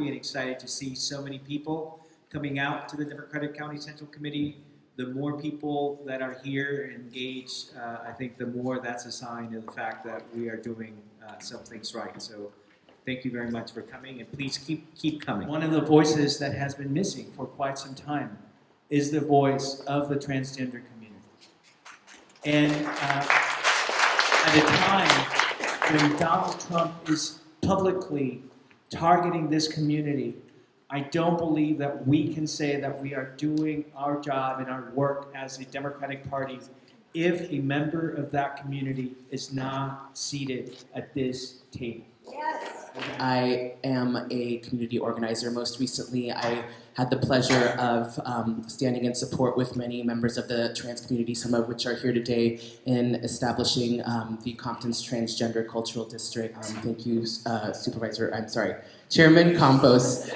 happy and excited to see so many people coming out to the Democratic County Central Committee. The more people that are here engaged, I think the more that's a sign of the fact that we are doing some things right. So thank you very much for coming, and please keep coming. One of the voices that has been missing for quite some time is the voice of the transgender community. And at a time when Donald Trump is publicly targeting this community, I don't believe that we can say that we are doing our job and our work as a Democratic Party if a member of that community is not seated at this table. Yes. I am a community organizer. Most recently, I had the pleasure of standing in support with many members of the trans community, some of which are here today, in establishing the Compton's Transgender Cultural District. Thank you, Chairman Campos,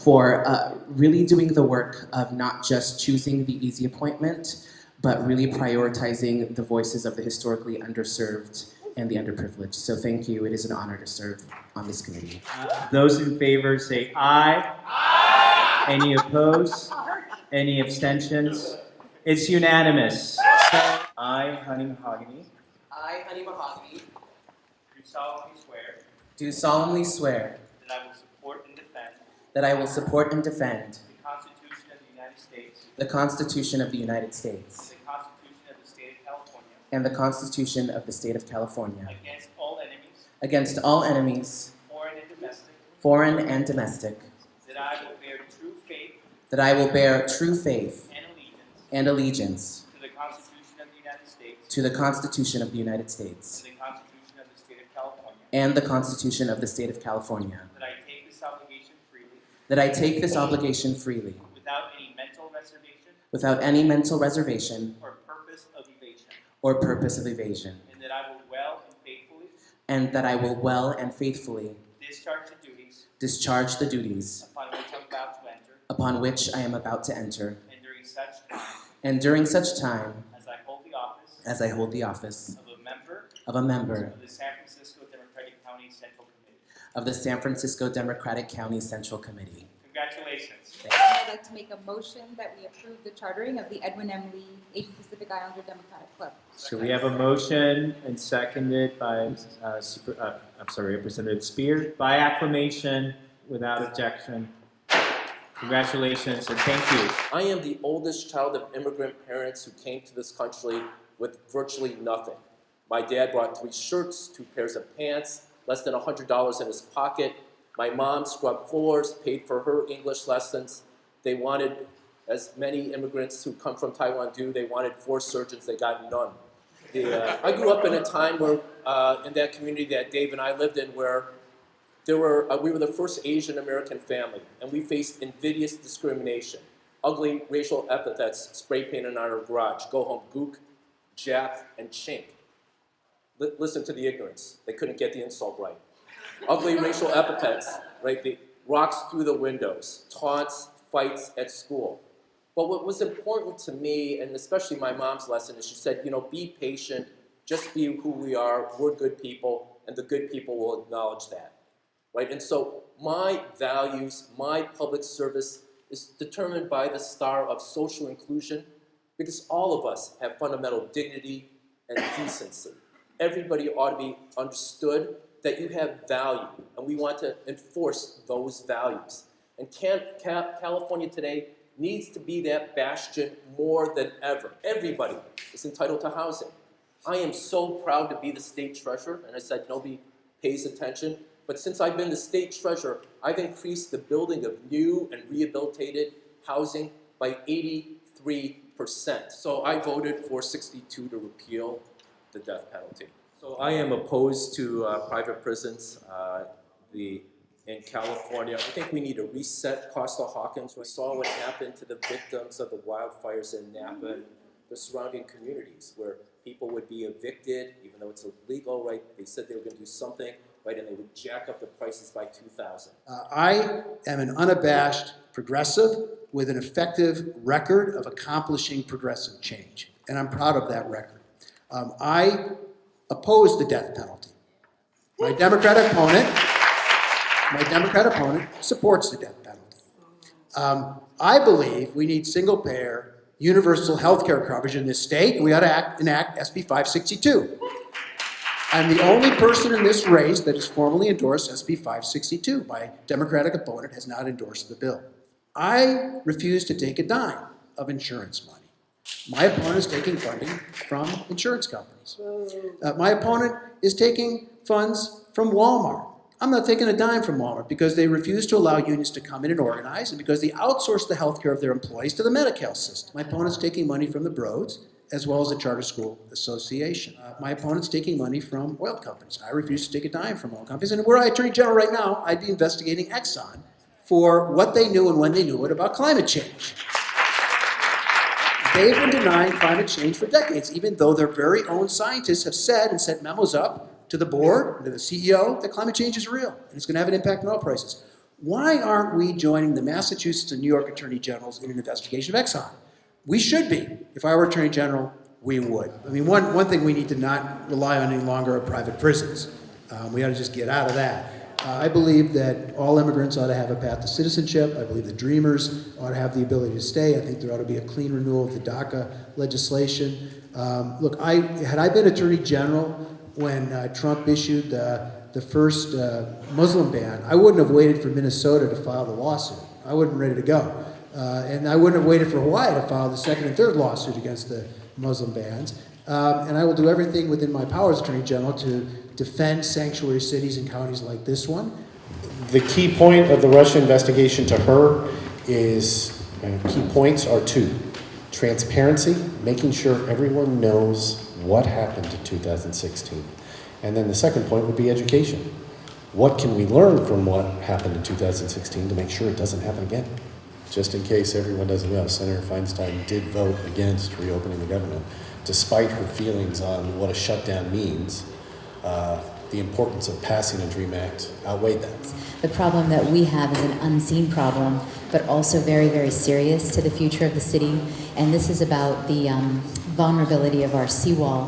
for really doing the work of not just choosing the easy appointment, but really prioritizing the voices of the historically underserved and the underprivileged. So thank you. It is an honor to serve on this committee. Those in favor say aye. Aye. Any opposed? Any abstentions? It's unanimous. I, Mahogany. I, Mahogany. Do solemnly swear. Do solemnly swear. That I will support and defend. That I will support and defend. The Constitution of the United States. The Constitution of the United States. The Constitution of the State of California. And the Constitution of the State of California. Against all enemies. Against all enemies. Foreign and domestic. Foreign and domestic. That I will bear true faith. That I will bear true faith. And allegiance. And allegiance. To the Constitution of the United States. To the Constitution of the United States. And the Constitution of the State of California. And the Constitution of the State of California. That I take this obligation freely. That I take this obligation freely. Without any mental reservation. Without any mental reservation. Or purpose of evasion. Or purpose of evasion. And that I will well and faithfully. And that I will well and faithfully. Discharge the duties. Discharge the duties. Upon which I'm about to enter. Upon which I am about to enter. And during such time. And during such time. As I hold the office. As I hold the office. Of a member. Of a member. Of the San Francisco Democratic County Central Committee. Of the San Francisco Democratic County Central Committee. Congratulations. I'd like to make a motion that we approve the chartering of the Edwin M. Lee Asian Pacific Islander Democratic Club. So we have a motion and seconded by Representative Spear by acclamation without objection. Congratulations and thank you. I am the oldest child of immigrant parents who came to this country with virtually nothing. My dad brought 3 shirts, 2 pairs of pants, less than $100 in his pocket. My mom scrubbed floors, paid for her English lessons. They wanted, as many immigrants who come from Taiwan do, they wanted 4 surgeons, they got none. I grew up in a time where, in that community that Dave and I lived in, where we were the first Asian American family, and we faced invidious discrimination. Ugly racial epithets spray painted on our garage. Go home, gook, Jap, and chink. Listen to the ignorance. They couldn't get the insult right. Ugly racial epithets, right? The rocks through the windows, taunts, fights at school. But what was important to me, and especially my mom's lesson, is she said, be patient, just be who we are, we're good people, and the good people will acknowledge that, right? And so my values, my public service is determined by the star of social inclusion, because all of us have fundamental dignity and decency. Everybody ought to be understood that you have value, and we want to enforce those values. And California today needs to be that bastion more than ever. Everybody is entitled to housing. I am so proud to be the state treasurer, and I said nobody pays attention, but since I've been the state treasurer, I've increased the building of new and rehabilitated housing by 83%. So I voted for 62 to repeal the death penalty. So I am opposed to private prisons in California. I think we need to reset Costa-Hawkins. We saw what happened to the victims of the wildfires in Napa and the surrounding communities, where people would be evicted, even though it's illegal, right? They said they were going to do something, right? And they would jack up the prices by 2,000. I am an unabashed progressive with an effective record of accomplishing progressive change, and I'm proud of that record. I oppose the death penalty. My Democratic opponent My Democrat opponent supports the death penalty. I believe we need single-payer, universal health care coverage in this state, and we ought to enact SB 562. I'm the only person in this race that has formally endorsed SB 562. My Democratic opponent has not endorsed the bill. I refuse to take a dime of insurance money. My opponent is taking funding from insurance companies. My opponent is taking funds from Walmart. I'm not taking a dime from Walmart because they refuse to allow unions to come in and organize, and because they outsource the health care of their employees to the Medi-Cal system. My opponent's taking money from the Broads, as well as the Charter School Association. My opponent's taking money from oil companies. I refuse to take a dime from oil companies. And were I Attorney General right now, I'd be investigating Exxon for what they knew and when they knew it about climate change. They've been denying climate change for decades, even though their very own scientists have said and sent memos up to the board, to the CEO, that climate change is real and it's going to have an impact on oil prices. Why aren't we joining the Massachusetts and New York Attorney Generals in an investigation of Exxon? We should be. If I were Attorney General, we would. I mean, one thing we need to not rely on any longer are private prisons. We ought to just get out of that. I believe that all immigrants ought to have a path to citizenship. I believe the Dreamers ought to have the ability to stay. I think there ought to be a clean renewal of the DACA legislation. Look, had I been Attorney General when Trump issued the first Muslim ban, I wouldn't have waited for Minnesota to file the lawsuit. I would have been ready to go. And I wouldn't have waited for Hawaii to file the second and third lawsuit against the Muslim bans. And I will do everything within my power as Attorney General to defend sanctuary cities and counties like this one. The key point of the Russia investigation to her is, key points are two. Transparency, making sure everyone knows what happened in 2016. And then the second point would be education. What can we learn from what happened in 2016 to make sure it doesn't happen again? Just in case everyone doesn't know, Senator Feinstein did vote against reopening the government, despite her feelings on what a shutdown means. The importance of passing a DREAM Act outweighed that. The problem that we have is an unseen problem, but also very, very serious to the future of the city. And this is about the vulnerability of our seawall,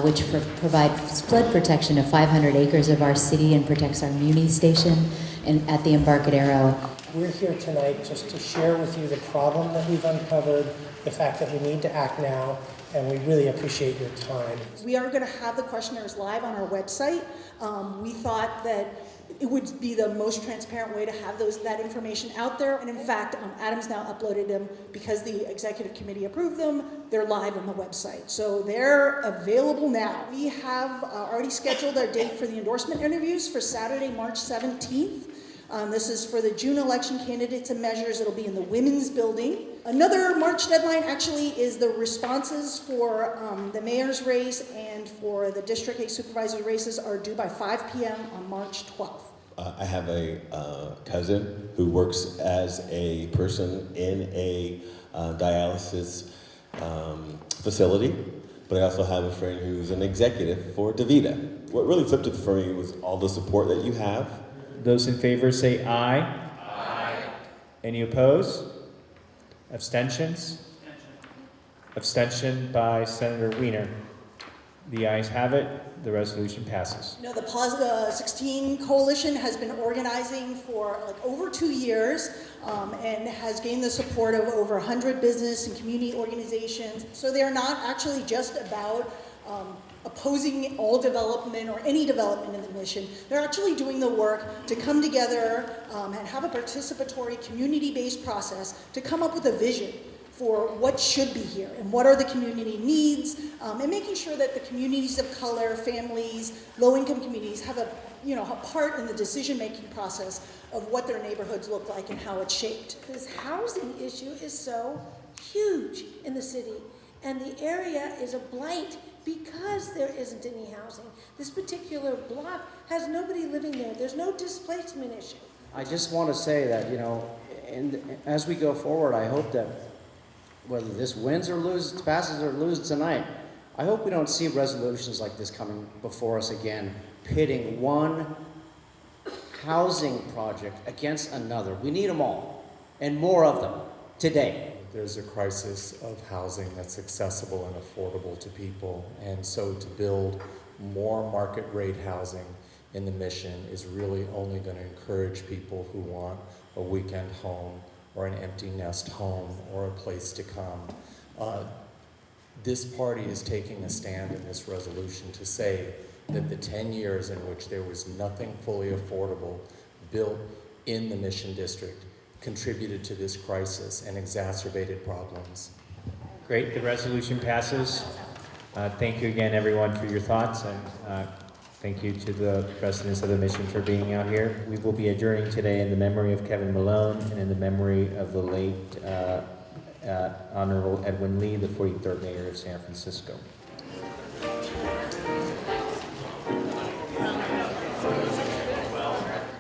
which provides flood protection of 500 acres of our city and protects our Muni station at the Embarcadero. We're here tonight just to share with you the problem that we've uncovered, the fact that we need to act now, and we really appreciate your time. We are going to have the questionnaires live on our website. We thought that it would be the most transparent way to have that information out there. And in fact, Adam's now uploaded them because the executive committee approved them. They're live on the website. So they're available now. We have already scheduled our date for the endorsement interviews for Saturday, March 17th. This is for the June election candidates and measures. It'll be in the Women's Building. Another March deadline actually is the responses for the mayor's race and for the District 8 supervisor races are due by 5 p.m. on March 12th. I have a cousin who works as a person in a dialysis facility, but I also have a friend who's an executive for DaVita. What really flipped it for me was all the support that you have. Those in favor say aye. Aye. Any opposed? Abstentions? Abstention by Senator Wiener. The ayes have it. The resolution passes. You know, the Plaza 16 Coalition has been organizing for like over 2 years and has gained the support of over 100 business and community organizations. So they're not actually just about opposing all development or any development in the mission. They're actually doing the work to come together and have a participatory community-based process to come up with a vision for what should be here and what are the community needs and making sure that the communities of color, families, low-income communities have a part in the decision-making process of what their neighborhoods look like and how it's shaped. This housing issue is so huge in the city, and the area is a blight because there isn't any housing. This particular block has nobody living there. There's no displacement issue. I just want to say that, as we go forward, I hope that whether this wins or loses, passes or loses tonight, I hope we don't see resolutions like this coming before us again, pitting one housing project against another. We need them all, and more of them, today. There's a crisis of housing that's accessible and affordable to people, and so to build more market rate housing in the mission is really only going to encourage people who want a weekend home or an empty nest home or a place to come. This party is taking a stand in this resolution to say that the 10 years in which there was nothing fully affordable built in the Mission District contributed to this crisis and exacerbated problems. Great, the resolution passes. Thank you again, everyone, for your thoughts, and thank you to the residents of the Mission for being out here. We will be adjourning today in the memory of Kevin Malone and in the memory of the late Honorable Edwin Lee, the 43rd Mayor of San Francisco.